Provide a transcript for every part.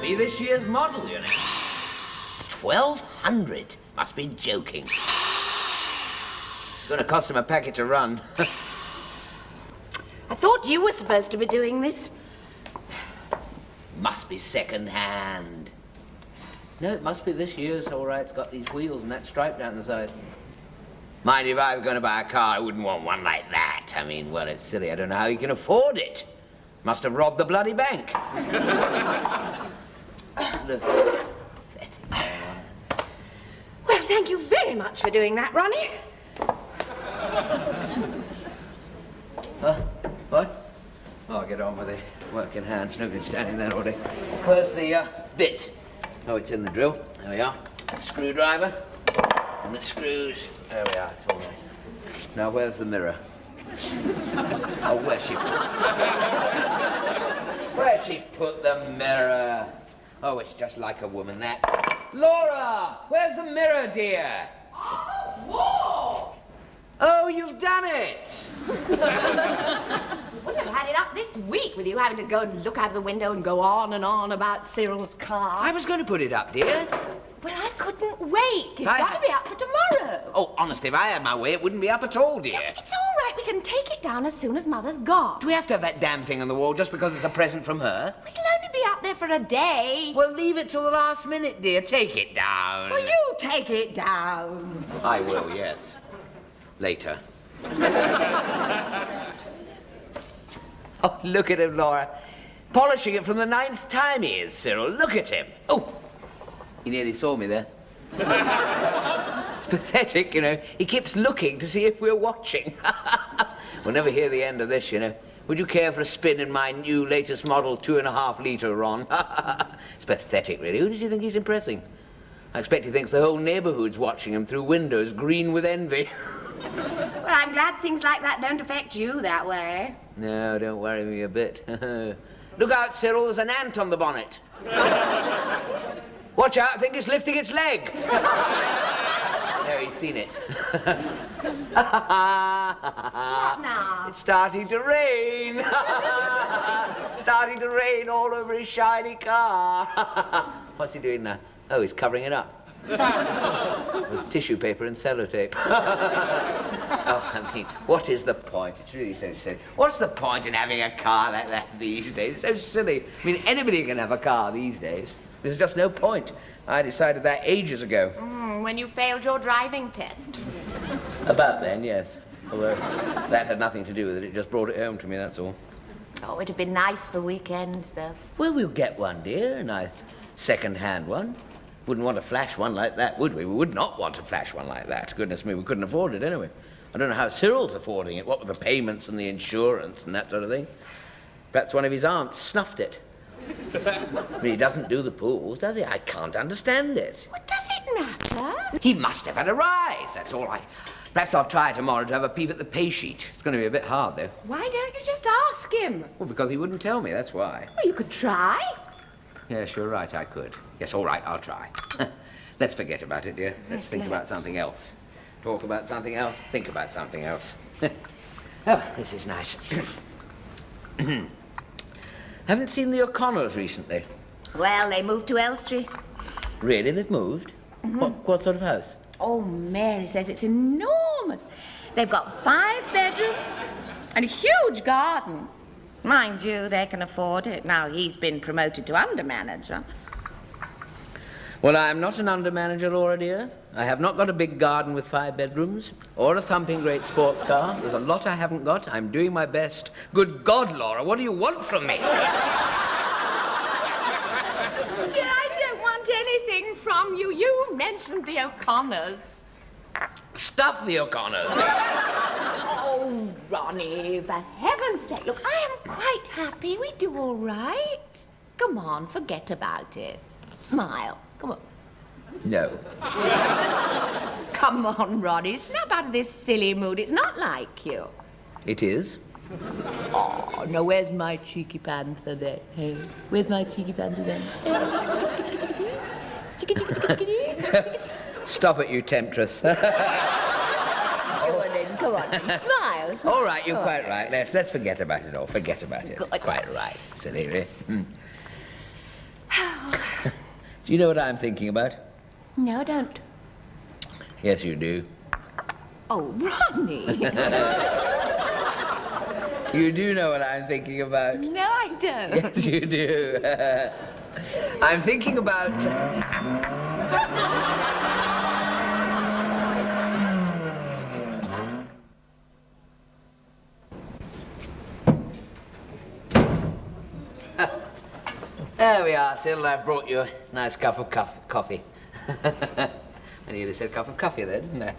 be this year's model, you know. 1,200? Must be joking. It's going to cost him a packet to run. I thought you were supposed to be doing this. Must be second-hand. No, it must be this year's, all right. It's got these wheels and that stripe down the side. Mind you, if I was going to buy a car, I wouldn't want one like that. I mean, well, it's silly. I don't know how he can afford it. Must have robbed the bloody bank. Look. Well, thank you very much for doing that, Ronnie. What? Oh, I'll get on with it. Working hands. No good standing there all day. Where's the bit? Oh, it's in the drill. There we are. Screwdriver. And the screws. There we are. It's all right. Now, where's the mirror? Oh, where's she put the mirror? Oh, it's just like a woman, that. Laura! Where's the mirror, dear? Whoa! Oh, you've done it! Wouldn't have had it up this week with you having to go and look out of the window and go on and on about Cyril's car. I was going to put it up, dear. Well, I couldn't wait. It's got to be up for tomorrow. Oh, honestly, if I had my way, it wouldn't be up at all, dear. Look, it's all right. We can take it down as soon as Mother's gone. Do we have to have that damn thing on the wall just because it's a present from her? It'll only be up there for a day. Well, leave it till the last minute, dear. Take it down. Well, you take it down. I will, yes. Later. Oh, look at him, Laura. Polishing it from the 9th time he is, Cyril. Look at him. Oh, he nearly saw me there. It's pathetic, you know. He keeps looking to see if we're watching. We'll never hear the end of this, you know. Would you care for a spin in my new latest model 2.5-litre, Ron? It's pathetic, really. Who does he think he's impressing? I expect he thinks the whole neighbourhood's watching him through windows green with envy. Well, I'm glad things like that don't affect you that way. No, don't worry me a bit. Look out, Cyril, there's an ant on the bonnet. Watch out, I think it's lifting its leg. There, he's seen it. What now? It's starting to rain. Starting to rain all over his shiny car. What's he doing now? Oh, he's covering it up. With tissue paper and sellotape. Oh, I mean, what is the point? It's really so silly. What's the point in having a car like that these days? It's so silly. I mean, anybody can have a car these days. There's just no point. I decided that ages ago. When you failed your driving test. About then, yes. Although that had nothing to do with it. It just brought it home to me, that's all. Oh, it'd have been nice for weekends, though. Well, we'll get one, dear. A nice second-hand one. Wouldn't want to flash one like that, would we? We would not want to flash one like that. Goodness me, we couldn't afford it anyway. I don't know how Cyril's affording it, what with the payments and the insurance and that sort of thing. Perhaps one of his aunts snuffed it. I mean, he doesn't do the pools, does he? I can't understand it. What does it matter? He must have had a rise, that's all right. Perhaps I'll try tomorrow to have a peep at the pay sheet. It's going to be a bit hard, though. Why don't you just ask him? Well, because he wouldn't tell me, that's why. Well, you could try. Yes, you're right, I could. Yes, all right, I'll try. Let's forget about it, dear. Let's think about something else. Talk about something else, think about something else. Oh, this is nice. Haven't seen the O'Connors recently. Well, they moved to Elstree. Really? They've moved? What sort of house? Oh, Mary says it's enormous. They've got 5 bedrooms and a huge garden. Mind you, they can afford it. Now he's been promoted to under-manager. Well, I'm not an under-manager, Laura, dear. I have not got a big garden with 5 bedrooms or a thumping great sports car. There's a lot I haven't got. I'm doing my best. Good God, Laura, what do you want from me? Dear, I don't want anything from you. You mentioned the O'Connors. Stuff the O'Connors. Oh, Ronnie, for heaven's sake. Look, I am quite happy. We do all right. Come on, forget about it. Smile. Come on. No. Come on, Ronnie. Snap out of this silly mood. It's not like you. It is. Oh, now where's my cheeky panther then? Hey, where's my cheeky panther then? Stop it, you temptress. Come on then, come on. Smile, smile. All right, you're quite right. Let's forget about it all. Forget about it. Good. Quite right. Silly, really. Do you know what I'm thinking about? No, I don't. Yes, you do. Oh, Ronnie. You do know what I'm thinking about. No, I don't. Yes, you do. I'm thinking about... There we are, Cyril. I've brought you a nice cup of coffee. I nearly said cup of coffee there, didn't I?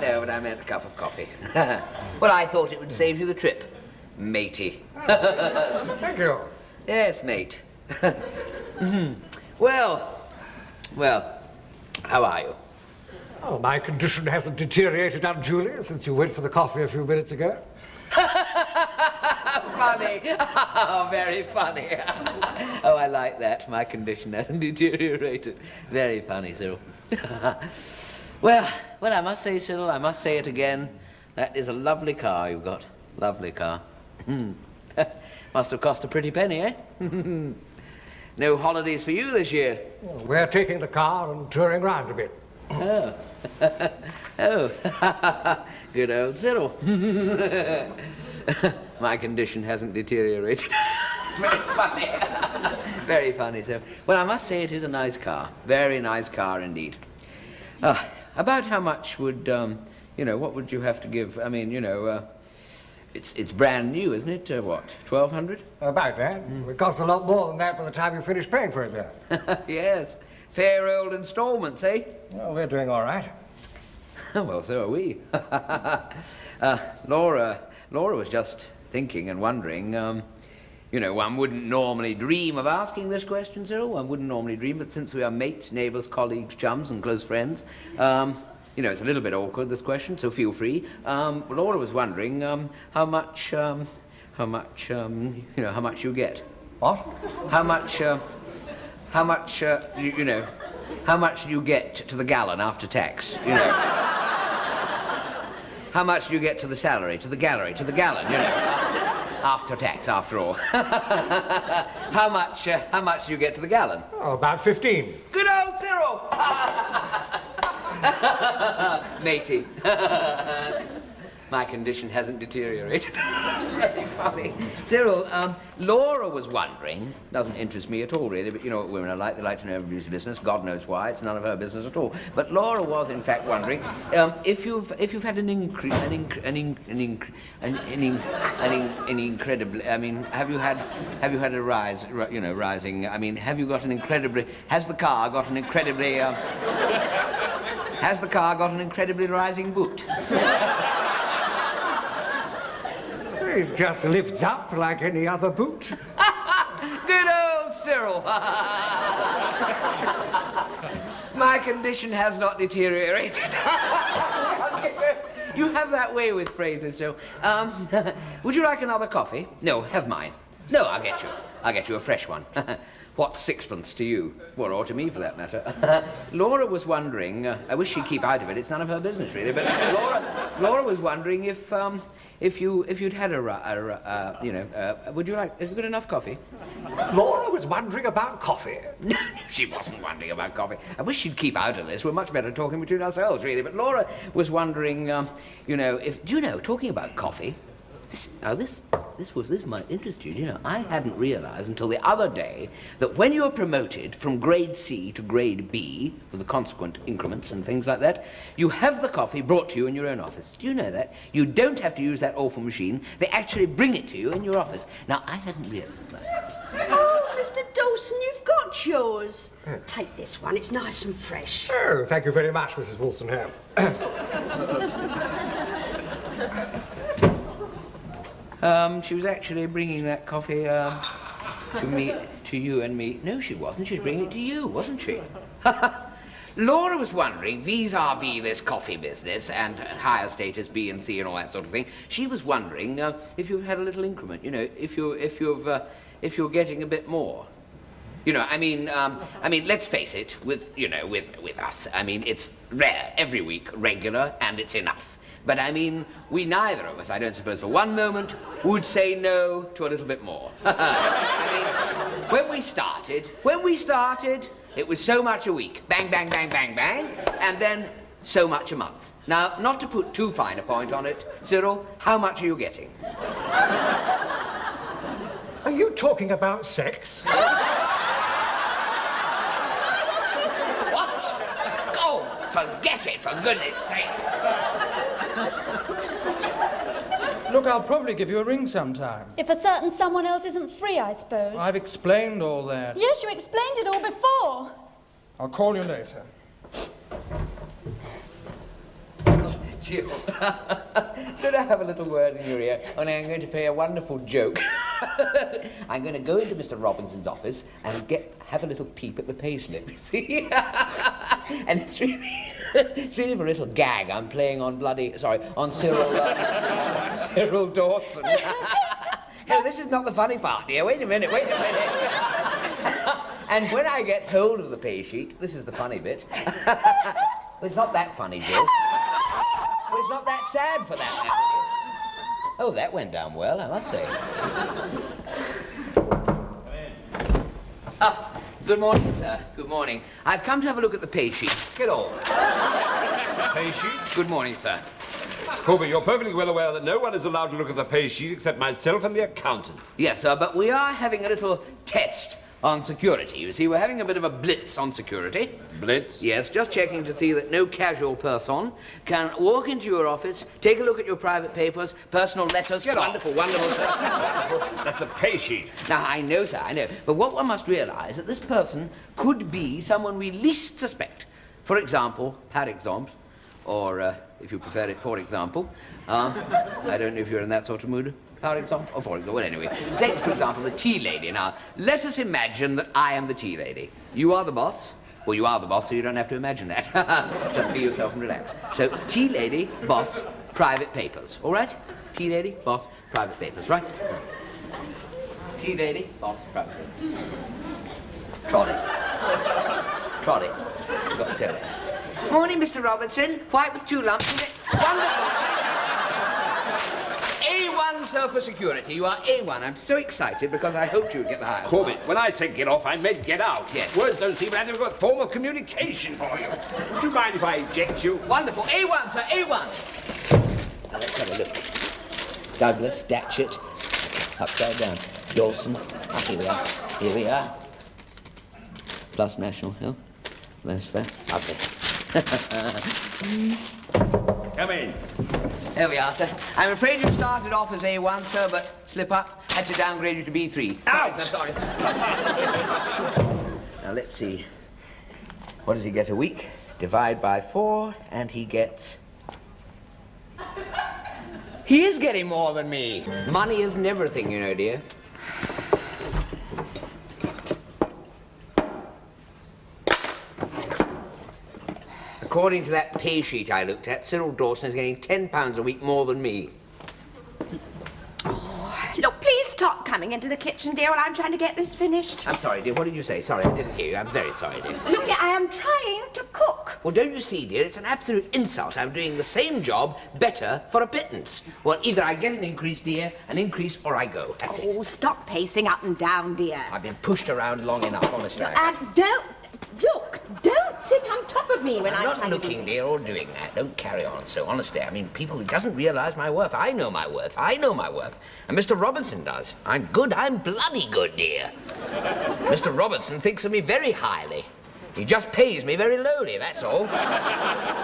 No, but I meant a cup of coffee. Well, I thought it would save you the trip, matey. Thank you. Yes, mate. Well, how are you? Oh, my condition hasn't deteriorated unduly since you went for the coffee a few minutes ago. Funny. Oh, very funny. Oh, I like that. My condition hasn't deteriorated. Very funny, Cyril. Well, I must say, Cyril, I must say it again. That is a lovely car you've got. Lovely car. Must have cost a pretty penny, eh? No holidays for you this year. Well, we're taking the car and touring round a bit. Oh. Oh. Good old Cyril. My condition hasn't deteriorated. Very funny. Very funny, Cyril. Well, I must say it is a nice car. Very nice car indeed. About how much would, what would you have to give? I mean, it's brand new, isn't it? What, 1,200? About that. It costs a lot more than that by the time you finish paying for it there. Yes. Fair old installments, eh? Well, we're doing all right. Well, so are we. Laura was just thinking and wondering, one wouldn't normally dream of asking this question, Cyril. One wouldn't normally dream, but since we are mates, neighbours, colleagues, chums, and close friends, it's a little bit awkward, this question, so feel free. Laura was wondering how much you get. What? How much you get to the gallon after tax, How much do you get to the salary, to the gallery, to the gallon, after tax, after all. How much do you get to the gallon? Oh, about 15. Good old Cyril! Matey. My condition hasn't deteriorated. Very funny. Cyril, Laura was wondering, doesn't interest me at all really, but you know what women are like, they like to know everybody's business. God knows why, it's none of her business at all. But Laura was in fact wondering if you've had an incredibly, I mean, have you had a rise, rising, I mean, have you got an incredibly, has the car got an incredibly rising boot? It just lifts up like any other boot. Good old Cyril. My condition has not deteriorated. You have that way with phrases, Cyril. Would you like another coffee? No, have mine. No, I'll get you a fresh one. What's sixpence to you? Well, or to me, for that matter. Laura was wondering, I wish she'd keep out of it, it's none of her business, really, but Laura was wondering if you'd had would you like, have you got enough coffee? Laura was wondering about coffee. No, she wasn't wondering about coffee. I wish she'd keep out of this. We're much better talking between ourselves, really. But Laura was wondering, talking about coffee, this might interest you. I hadn't realized until the other day that when you're promoted from grade C to grade B, with the consequent increments and things like that, you have the coffee brought to you in your own office. Do you know that? You don't have to use that awful machine. They actually bring it to you in your office. Now, I hadn't realized that. Oh, Mr. Dawson, you've got yours. Take this one, it's nice and fresh. Oh, thank you very much, Mrs. Wolstenham. She was actually bringing that coffee to you and me. No, she wasn't. She was bringing it to you, wasn't she? Laura was wondering, vis-a-vis this coffee business and higher status B and C and all that sort of thing. She was wondering if you've had a little increment. If you're getting a bit more. Let's face it. With us, it's rare every week, regular, and it's enough. But we neither of us, I don't suppose for one moment, would say no to a little bit more. When we started, it was so much a week. Bang, bang, bang, bang, bang. And then so much a month. Now, not to put too fine a point on it, Cyril, how much are you getting? Are you talking about sex? What? Oh, forget it, for goodness sake. Look, I'll probably give you a ring sometime. If a certain someone else isn't free, I suppose. I've explained all that. Yes, you explained it all before. I'll call you later. Jill, could I have a little word in your ear? Only I'm going to play a wonderful joke. I'm going to go into Mr. Robinson's office and have a little peep at the payslip, you see? And it's really for a little gag I'm playing on on Cyril Dawson. No, this is not the funny part, dear. Wait a minute. And when I get hold of the pay sheet, this is the funny bit. Well, it's not that funny, Jill. Well, it's not that sad for that matter. Oh, that went down well, I must say. Good morning, sir. Good morning. I've come to have a look at the pay sheet. Get on. Pay sheet? Good morning, sir. Corbett, you're perfectly well aware that no one is allowed to look at the pay sheet except myself and the accountant. Yes, sir, but we are having a little test on security. You see, we're having a bit of a blitz on security. Blitz? Yes, just checking to see that no casual person can walk into your office, take a look at your private papers, personal letters. Get off. Wonderful, wonderful, sir. That's a pay sheet. Now, I know, sir, I know. But what one must realize that this person could be someone we least suspect. For example, par exemple, or if you prefer it, for example. I don't know if you're in that sort of mood. Par exemple, or for example, well, anyway. Take, for example, the tea lady. Now, let us imagine that I am the tea lady. You are the boss. Well, you are the boss, so you don't have to imagine that. Just be yourself and relax. So, tea lady, boss, private papers. All right? Tea lady, boss, private papers, right? Tea lady, boss, private papers. Trolley. You've got to tell me. Morning, Mr. Robertson. White with 2 lumps. Is it? Wonderful. A1, sir, for security. You are A1. I'm so excited because I hoped you would get the highest. Corbett, when I said get off, I meant get out. Yes. Words don't seem to have a form of communication for you. Would you mind if I eject you? Wonderful. A1, sir, A1. Now, let's have a look. Douglas, Datchet, upside down. Dawson. Here we are. Plus National Health. Less that. Lovely. Come in. There we are, sir. I'm afraid you started off as A1, sir, but slip up. Had to downgrade you to B3. Out! Sorry, sir, sorry. Now, let's see. What does he get a week? Divide by 4, and he gets... He is getting more than me. Money isn't everything, you know, dear. According to that pay sheet I looked at, Cyril Dawson is getting £10 a week more than me. Look, please stop coming into the kitchen, dear, while I'm trying to get this finished. I'm sorry, dear. What did you say? Sorry, I didn't hear you. I'm very sorry, dear. Look, dear, I am trying to cook. Well, don't you see, dear? It's an absolute insult. I'm doing the same job better for a pittance. Well, either I get an increase, dear, or I go. That's it. Oh, stop pacing up and down, dear. I've been pushed around long enough, honestly. And don't sit on top of me when I'm I'm not trying looking, to do dear, or doing that. Don't carry on so. Honestly, I mean, people who doesn't realise my worth. I know my worth. And Mr. Robinson does. I'm good. I'm bloody good, dear. Mr. Robinson thinks of me very highly. He just pays me very lowly, that's all.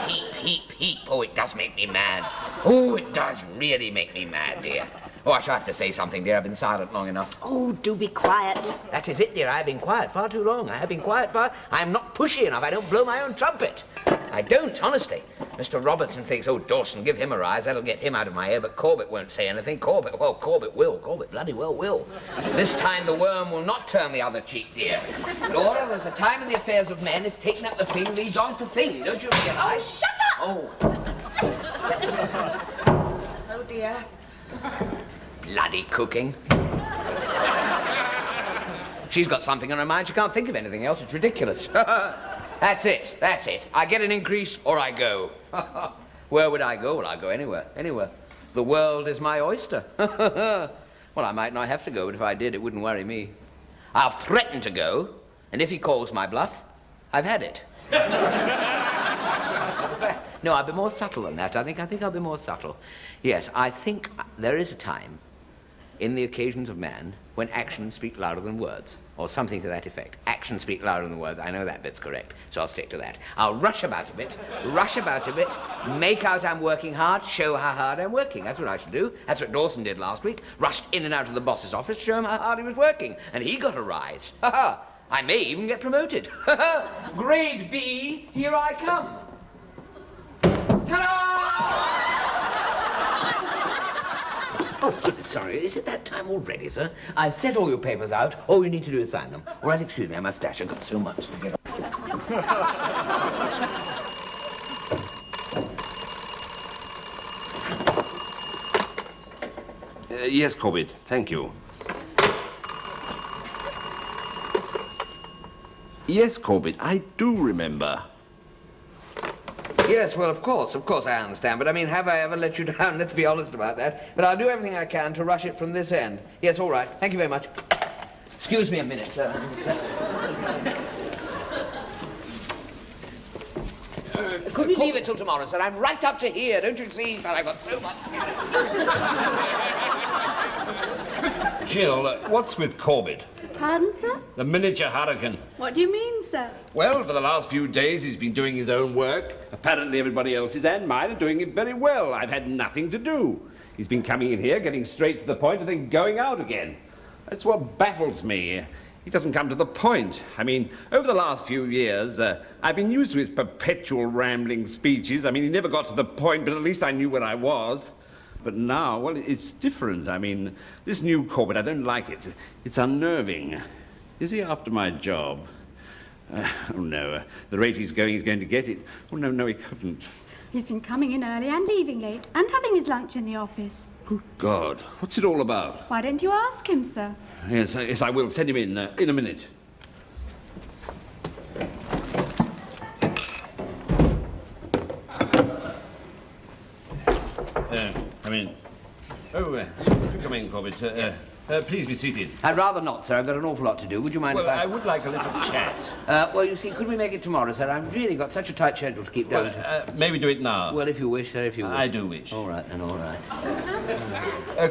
Heap, heap, heap. Oh, it does make me mad. Oh, it does really make me mad, dear. Oh, I shall have to say something, dear. I've been silent long enough. Oh, do be quiet. That is it, dear. I've been quiet far too long. I am not pushy enough. I don't blow my own trumpet. I don't, honestly. Mr. Robertson thinks, oh, Dawson, give him a rise. That'll get him out of my ear. But Corbett won't say anything. Corbett will. Corbett bloody well will. This time the worm will not turn the other cheek, dear. Laura, there's a time in the affairs of men if taking up the thing leads on to thing. Don't you realize? Oh, shut up! Oh. Oh, dear. Bloody cooking. She's got something on her mind. She can't think of anything else. It's ridiculous. That's it. I get an increase or I go. Where would I go? Well, I'll go anywhere. The world is my oyster. Well, I might not have to go, but if I did, it wouldn't worry me. I'll threaten to go, and if he calls my bluff, I've had it. No, I'll be more subtle than that. I think I'll be more subtle. Yes, I think there is a time in the occasions of man when actions speak louder than words, or something to that effect. Actions speak louder than words. I know that bit's correct, so I'll stick to that. I'll rush about a bit, make out I'm working hard, show how hard I'm working. That's what I should do. That's what Dawson did last week. Rushed in and out of the boss's office to show him how hard he was working, and he got a rise. Ha ha! I may even get promoted. Grade B, here I come. Ta-da! Oh, sorry, is it that time already, sir? I've set all your papers out. All you need to do is sign them. All right, excuse me, I must dash. I've got so much to get on. Yes, Corbett, thank you. Yes, Corbett, I do remember. Yes, well, of course, I understand. But, I mean, have I ever let you down? Let's be honest about that. But I'll do everything I can to rush it from this end. Yes, all right. Thank you very much. Excuse me a minute, sir. Could we leave it till tomorrow, sir? I'm right up to here. Don't you see, sir? I've got so much. Jill, what's with Corbett? Pardon, sir? The miniature hurricane. What do you mean, sir? Well, for the last few days, he's been doing his own work. Apparently everybody else's and mine are doing it very well. I've had nothing to do. He's been coming in here, getting straight to the point, and then going out again. That's what baffles me. He doesn't come to the point. I mean, over the last few years, I've been used to his perpetual rambling speeches. I mean, he never got to the point, but at least I knew where I was. But now, well, it's different. I mean, this new Corbett, I don't like it. It's unnerving. Is he after my job? Oh, no. The rate he's going to get it. Oh, no, he couldn't. He's been coming in early and leaving late and having his lunch in the office. Good God. What's it all about? Why don't you ask him, sir? Yes, I will. Send him in a minute. Come in. Oh, come in, Corbett. Please be seated. I'd rather not, sir. I've got an awful lot to do. Would you mind if I would like a little chat. Well, you see, could we make it tomorrow, sir? I've really got such a tight schedule to keep down. Maybe do it now. Well, if you wish, sir, if you wish. I do wish. All right, then, all right.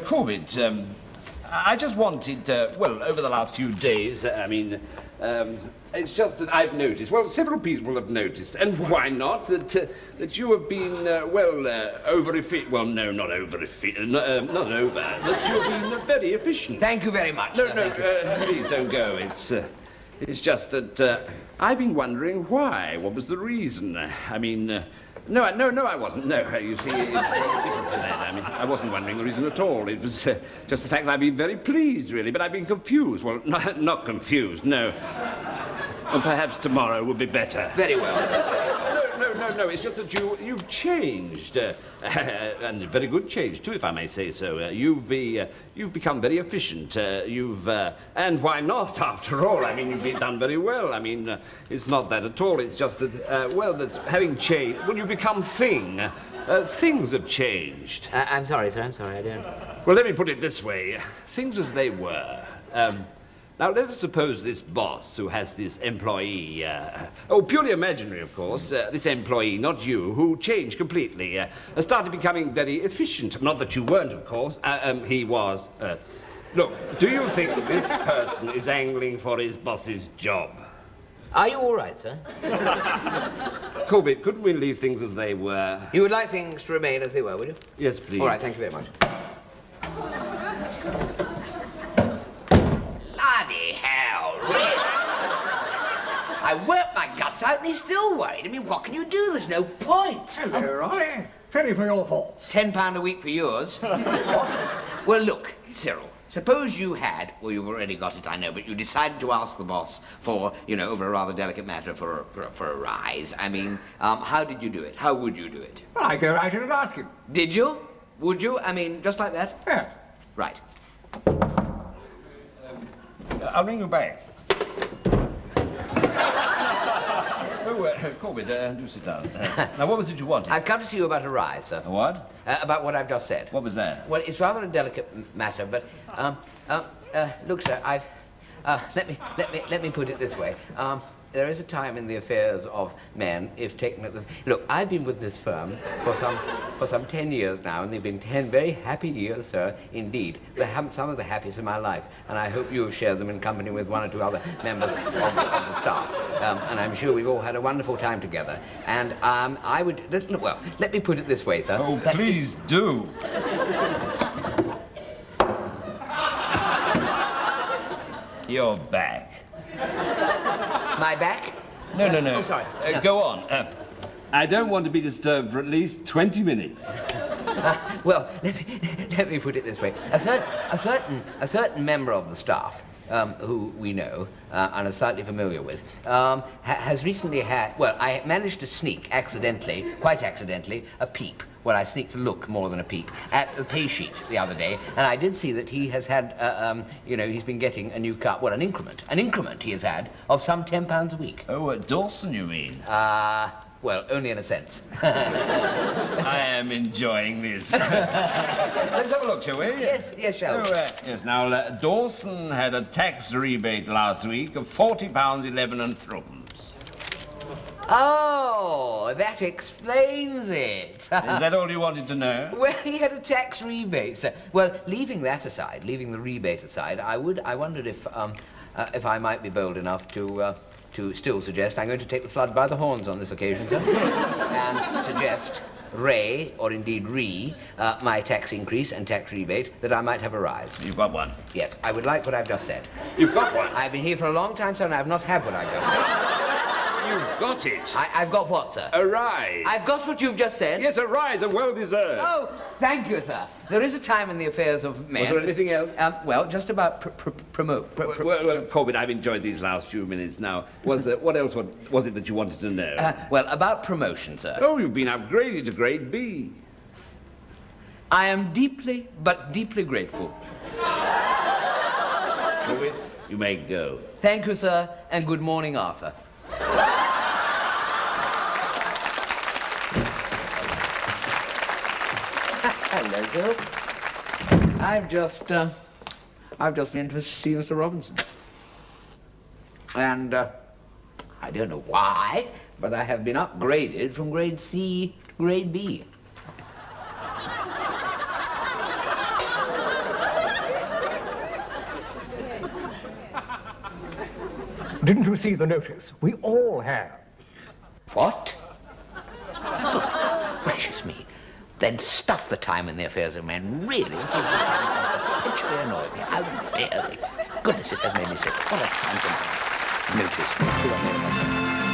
Corbett, I just wanted, well, over the last few days, it's just that I've noticed, well, several people have noticed, and why not, that you have been, over-efficient. Well, no, not over-efficient, not over, that you have been very efficient. Thank you very much. No, please don't go. It's just that I've been wondering why. What was the reason? No, I wasn't. No, you see, it's different from that. I wasn't wondering the reason at all. It was just the fact that I've been very pleased, really, but I've been confused. Well, not confused, no. And perhaps tomorrow would be better. Very well. No, it's just that you've changed. And a very good change, too, if I may say so. You've become very efficient. And why not, after all? You've done very well. It's not that at all. It's just that, that having changed, when you become things have changed. I'm sorry, sir. I'm sorry, I don't. Well, let me put it this way. Things as they were. Now, let us suppose this boss who has this employee, purely imaginary, of course, this employee, not you, who changed completely, started becoming very efficient. Not that you weren't, of course. He was. Look, do you think this person is angling for his boss's job? Are you all right, sir? Corbett, couldn't we leave things as they were? You would like things to remain as they were, would you? Yes, please. All right, thank you very much. Bloody hell, really? I worked my guts out and he's still worried. What can you do? There's no point. Hello, Ronnie. Penny for your thoughts. £10 a week for yours. Well, look, Cyril. Suppose you had, well, you've already got it, I know, but you decided to ask the boss for, over a rather delicate matter for a rise. How did you do it? How would you do it? Well, I go right in and ask him. Did you? Would you? Just like that? Yes. Right. I'll ring you back. Corbett, do sit down. Now, what was it you wanted? I've come to see you about a rise, sir. A what? About what I've just said. What was that? Well, it's rather a delicate matter, but, look, sir, let me put it this way. There is a time in the affairs of men, if taken at the... Look, I've been with this firm for some 10 years now, and they've been 10 very happy years, sir, indeed. Some of the happiest in my life, and I hope you have shared them in company with one or two other members of the staff. And I'm sure we've all had a wonderful time together. And I would... Well, let me put it this way, sir. Oh, please do. You're back. My back? No. Oh, sorry. No. Go on. I don't want to be disturbed for at least 20 minutes. Well, let me put it this way. A certain member of the staff, who we know and are slightly familiar with, has recently had... Well, I managed to sneak accidentally, quite accidentally, a peep. Well, I sneaked a look more than a peep at the pay sheet the other day, and I did see that he has had, he's been getting a new cut. Well, an increment he has had of some £10 a week. Oh, at Dawson, you mean? Well, only in a sense. I am enjoying this. Let's have a look, shall we? Yes, shall we? Yes, now, Dawson had a tax rebate last week of £40.11 3. Oh, that explains it. Is that all you wanted to know? Well, he had a tax rebate, sir. Well, leaving that aside, leaving the rebate aside, I wondered if I might be bold enough to still suggest I'm going to take the flood by the horns on this occasion, sir, and suggest Ray, or indeed my tax increase and tax rebate, that I might have a rise. You've got one? Yes, I would like what I've just said. You've got one? I've been here for a long time, sir, and I've not had what I've just said. You've got it. I've got what, sir? A rise. I've got what you've just said. Yes, a rise, a well-deserved. Oh, thank you, sir. There is a time in the affairs of men... Was there anything else? Well, just about Well, Corbett, I've enjoyed these last few minutes now. What else was it that you wanted to know? well, about promotion, sir. Oh, you've been upgraded to grade B. I am deeply, but deeply grateful. Corbett, you may go. Thank you, sir, and good morning, Arthur. Hello, sir. I've just been to see Mr. Robinson. And, I don't know why, but I have been upgraded from grade C to grade B. Didn't you see the notice? We all have. What? Good gracious me. Then stuff the time in the affairs of men. Really, this is perpetually annoying me. How dare they? Goodness, it has made me sick. What a time to notice.